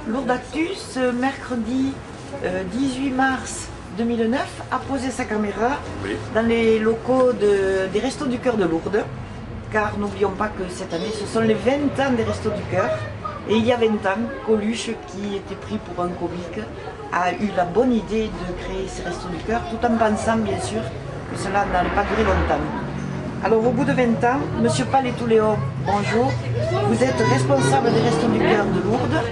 Lourdes Actu, ce mercredi 18 mars 2009, a posé sa caméra dans les locaux des Restos du Cœur de Lourdes. Car n'oublions pas que cette année, ce sont les 20 ans des Restos du Cœur. Et il y a 20 ans, Coluche, qui était pris pour un comique, a eu la bonne idée de créer ces Restos du Cœur, tout en pensant bien sûr que cela n'allait pas durer longtemps. Alors au bout de 20 ans, Monsieur Paletouléo, bonjour, vous êtes responsable des Restos du Cœur de Lourdes.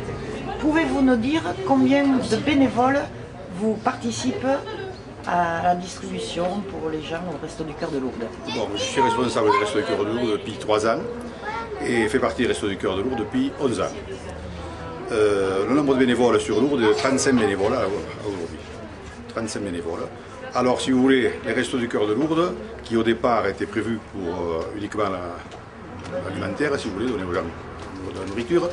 Pouvez-vous nous dire combien de bénévoles vous participent à la distribution pour les gens au Restos du Cœur de Lourdes? Bon, je suis responsable des Restos du Cœur de Lourdes depuis 3 ans et fais partie des Restos du Cœur de Lourdes depuis 11 ans. Le nombre de bénévoles sur Lourdes est 35 bénévoles aujourd'hui. 35 bénévoles. Alors si vous voulez, les Restos du Cœur de Lourdes, qui au départ étaient prévus pour uniquement l'alimentaire, si vous voulez, donner aux gens de la nourriture,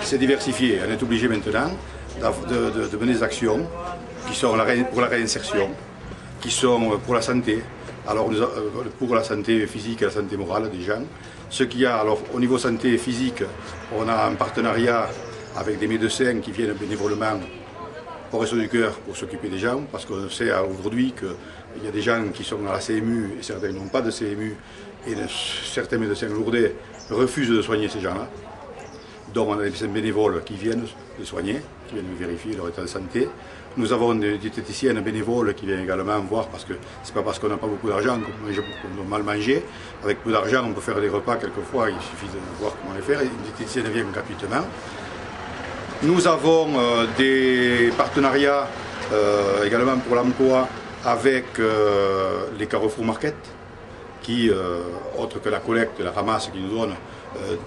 s'est diversifié. On est obligé maintenant de mener des actions qui sont pour la réinsertion, qui sont pour la santé, alors pour la santé physique et la santé morale des gens. Ce qu'il y a, alors au niveau santé physique, on a un partenariat avec des médecins qui viennent bénévolement au Restos du Cœur pour s'occuper des gens, parce qu'on sait aujourd'hui qu'il y a des gens qui sont à la CMU et certains n'ont pas de CMU, et certains médecins lourdais refusent de soigner ces gens-là. Donc on a des médecins bénévoles qui viennent les soigner, qui viennent vérifier leur état de santé. Nous avons des diététiciennes bénévoles qui viennent également voir, parce que c'est pas parce qu'on n'a pas beaucoup d'argent qu'on doit mal manger. Avec peu d'argent, on peut faire des repas quelquefois, il suffit de voir comment les faire. Une diététicienne vient gratuitement. Nous avons des partenariats également pour l'emploi avec les Carrefour Market, qui, autre que la collecte, la ramasse qu'ils nous donnent,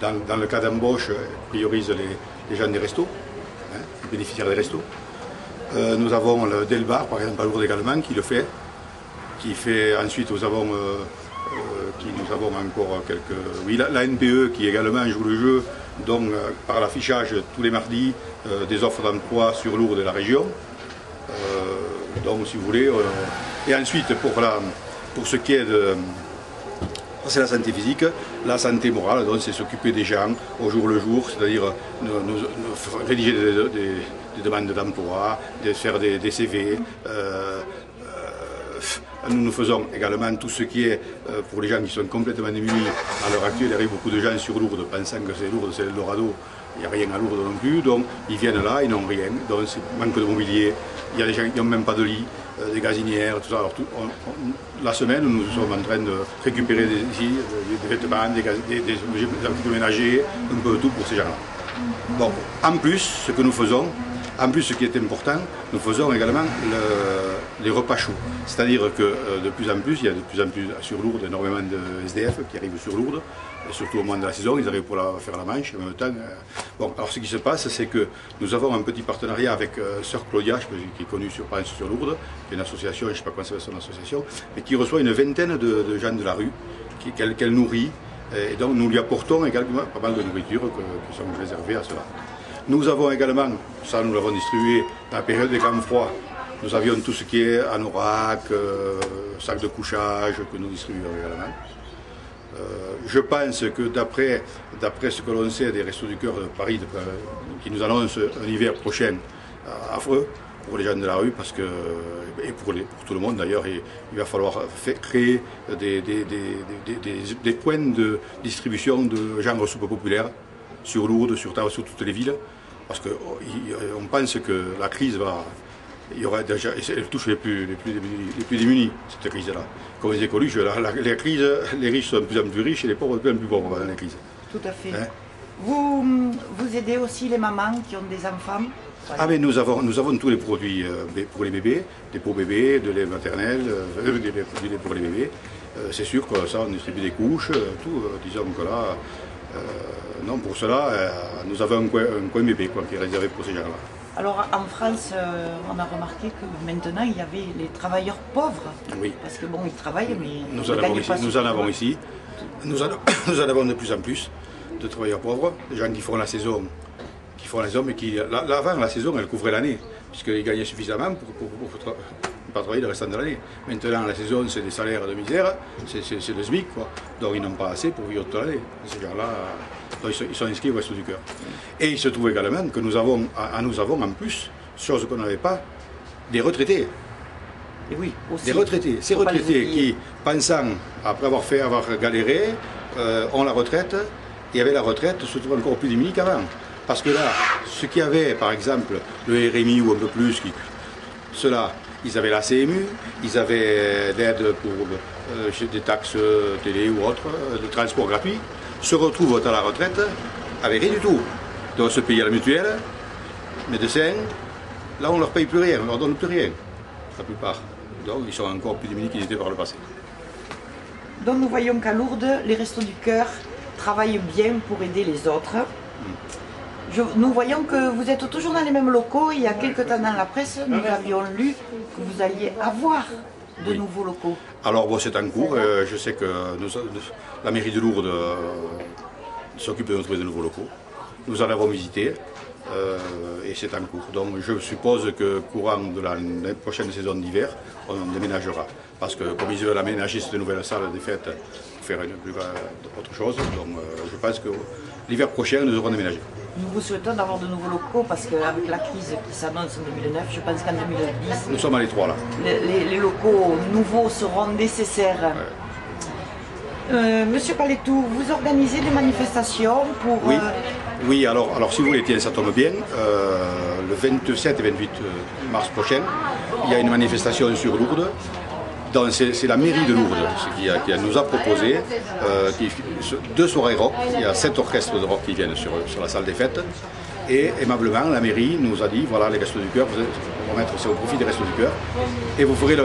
dans le cas d'embauche, priorisent les gens des restos, les bénéficiaires des restos. Nous avons le Delbar, par exemple, à Lourdes également, qui le fait. Ensuite, nous avons encore quelques... Oui, la NPE qui également joue le jeu, donc par l'affichage tous les mardis des offres d'emploi sur Lourdes et la région. Donc, si vous voulez... Et ensuite, pour ce qui est de... C'est la santé physique, la santé morale, donc c'est s'occuper des gens au jour le jour, c'est-à-dire rédiger des demandes d'emploi, faire des CV. Nous faisons également tout ce qui est pour les gens qui sont complètement démunis. À l'heure actuelle, il arrive beaucoup de gens sur Lourdes pensant que c'est Lourdes, c'est l'Eldorado. Il n'y a rien à Lourdes non plus, donc ils viennent là, ils n'ont rien, donc c'est manque de mobilier. Il y a des gens qui n'ont même pas de lit, des gazinières, tout ça. Alors, la semaine, nous sommes en train de récupérer des vêtements, des articles ménagers, un peu tout pour ces gens-là. Bon, en plus, ce que nous faisons, ce qui est important, nous faisons également les repas chauds. C'est-à-dire que de plus en plus, il y a de plus en plus sur Lourdes énormément de SDF qui arrivent sur Lourdes, et surtout au moment de la saison, ils arrivent pour faire la manche en même temps. Bon, alors ce qui se passe, c'est que nous avons un petit partenariat avec Sœur Claudia, qui est connue sur Lourdes, qui est une association, je ne sais pas comment s'appelle son association, mais qui reçoit une vingtaine de gens de la rue, qu'elle nourrit, et donc nous lui apportons également pas mal de nourriture qui sont réservées à cela. Nous avons également, ça nous l'avons distribué dans la période des grands froids, nous avions tout ce qui est anorak, sac de couchage que nous distribuons également. Je pense que d'après ce que l'on sait des Restos du Cœur de Paris, qui nous annoncent un hiver prochain affreux pour les gens de la rue, parce que, et pour tout le monde d'ailleurs, il va falloir créer des points de distribution de genres soupes populaires sur Lourdes, sur toutes les villes, parce qu'on pense que la crise il y aura déjà, elle touche les plus démunis, cette crise-là. Comme disait Coluche, les crises, les riches sont de plus en plus riches et les pauvres de plus en plus pauvres dans les crises. Tout à fait. Hein? Vous aidez aussi les mamans qui ont des enfants? Ah mais nous avons tous les produits pour les bébés, des pots bébés, de lait maternel, du lait pour les bébés. C'est sûr que ça, on distribue des couches, tout. Disons que là, non, pour cela, nous avons un coin bébé qui est réservé pour ces gens-là. Alors en France, on a remarqué que maintenant il y avait les travailleurs pauvres. Oui. Parce que bon, ils travaillent, mais nous en avons ici. Nous en avons de plus en plus de travailleurs pauvres, des gens qui font la saison, mais qui, avant la saison, elle couvrait l'année, puisqu'ils gagnaient suffisamment pour pas travailler le restant de l'année. Maintenant, la saison, c'est des salaires de misère, c'est le SMIC, quoi. Donc ils n'ont pas assez pour vivre toute l'année. Ces gens-là, Donc ils sont inscrits au Resto du Cœur. Et il se trouve également que nous avons en plus, chose qu'on n'avait pas, des retraités. Et oui, aussi. Des retraités. Ces retraités qui, pensant, après avoir galéré, ont la retraite, et avec la retraite se trouvent encore plus démunis qu'avant. Parce que là, ceux qui avaient, par exemple, le RMI ou un peu plus, ceux-là, ils avaient la CMU, ils avaient l'aide pour des taxes télé ou autres, de transport gratuit, se retrouvent à la retraite avec rien du tout. Ils doivent se payer à la mutuelle, médecin, là on ne leur paye plus rien, on ne leur donne plus rien, la plupart. Donc ils sont encore plus démunis qu'ils étaient par le passé. Donc nous voyons qu'à Lourdes, les Restos du Cœur travaillent bien pour aider les autres. Nous voyons que vous êtes toujours dans les mêmes locaux. Il y a quelques temps dans la presse, nous avions lu que vous alliez avoir de nouveaux locaux. Alors bon, c'est en cours. Je sais que la mairie de Lourdes s'occupe de nous trouver de nouveaux locaux. Nous en avons visité et c'est en cours. Donc je suppose que courant de la prochaine saison d'hiver, on déménagera. Parce que comme ils veulent aménager cette nouvelle salle des fêtes pour faire autre chose, donc je pense que l'hiver prochain, nous aurons déménagé. Nous vous souhaitons d'avoir de nouveaux locaux parce qu'avec la crise qui s'annonce en 2009, je pense qu'en 2010, nous sommes à l'étroit là. Les locaux nouveaux seront nécessaires. Ouais. Monsieur Paletou, vous organisez des manifestations pour... Oui, oui alors si vous voulez, tiens, ça tombe bien. Le 27 et 28 mars prochain, il y a une manifestation sur Lourdes. C'est la mairie de Lourdes qui nous a proposé 2 soirées rock. Il y a 7 orchestres de rock qui viennent sur la salle des fêtes. Et aimablement, la mairie nous a dit, voilà, les Restos du Cœur, on va mettre c'est au profit des Restos du Cœur. Et vous ferez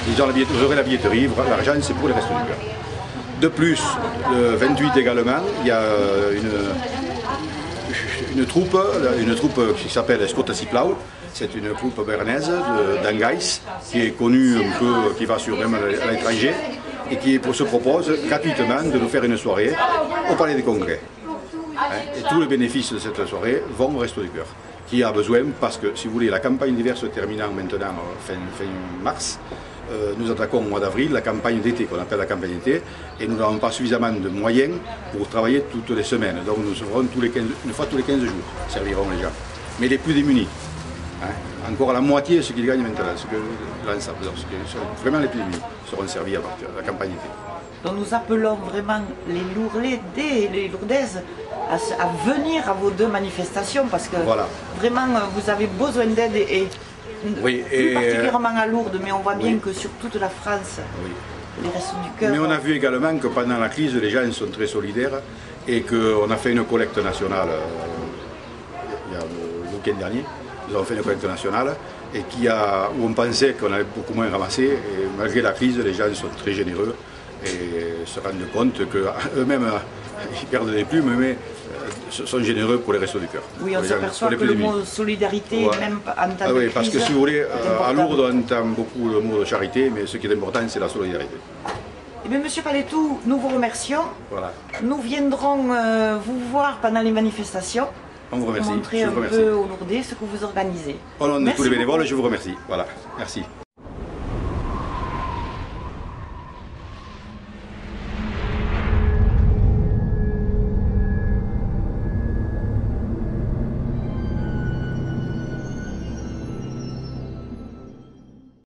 vous aurez la billetterie, l'argent c'est pour les Restos du Cœur. De plus, le 28 également, il y a une troupe qui s'appelle Scotta Siplau. C'est une troupe bernaise d'Angais qui est connue un peu, qui va même à l'étranger et qui se propose gratuitement de nous faire une soirée au Palais des Congrès. Et tous les bénéfices de cette soirée vont au Resto du Cœur, qui a besoin, parce que si vous voulez, la campagne d'hiver se terminant maintenant fin mars, nous attaquons au mois d'avril la campagne d'été, qu'on appelle la campagne d'été, et nous n'avons pas suffisamment de moyens pour travailler toutes les semaines. Donc nous serons une fois tous les 15 jours, serviront les gens. Mais les plus démunis, encore la moitié de ce qu'ils gagnent maintenant, vraiment les plus démunis seront servis à partir de la campagne d'été. Donc nous appelons vraiment les Lourdais et les Lourdaises à venir à vos 2 manifestations parce que vraiment vous avez besoin d'aide et plus particulièrement à Lourdes, mais on voit bien que sur toute la France, les Restos du Cœur... Mais on a vu également que pendant la crise, les gens sont très solidaires et qu'on a fait une collecte nationale il y a le week-end dernier. Nous avons fait une collecte nationale et où on pensait qu'on avait beaucoup moins ramassé. Et malgré la crise, les gens sont très généreux et se rendent compte qu'eux-mêmes, ils perdent des plumes, mais sont généreux pour les Restos du Cœur. Oui, on s'aperçoit que le mot solidarité, même en temps de crise, parce que si vous voulez, à Lourdes, on entend beaucoup le mot de charité, mais ce qui est important, c'est la solidarité. Eh bien, Monsieur Paletou, nous vous remercions. Voilà. Nous viendrons vous voir pendant les manifestations. On vous remercie. Montrer un peu aux Lourdais ce que vous organisez. Au nom de tous les bénévoles, je vous remercie. Voilà, merci.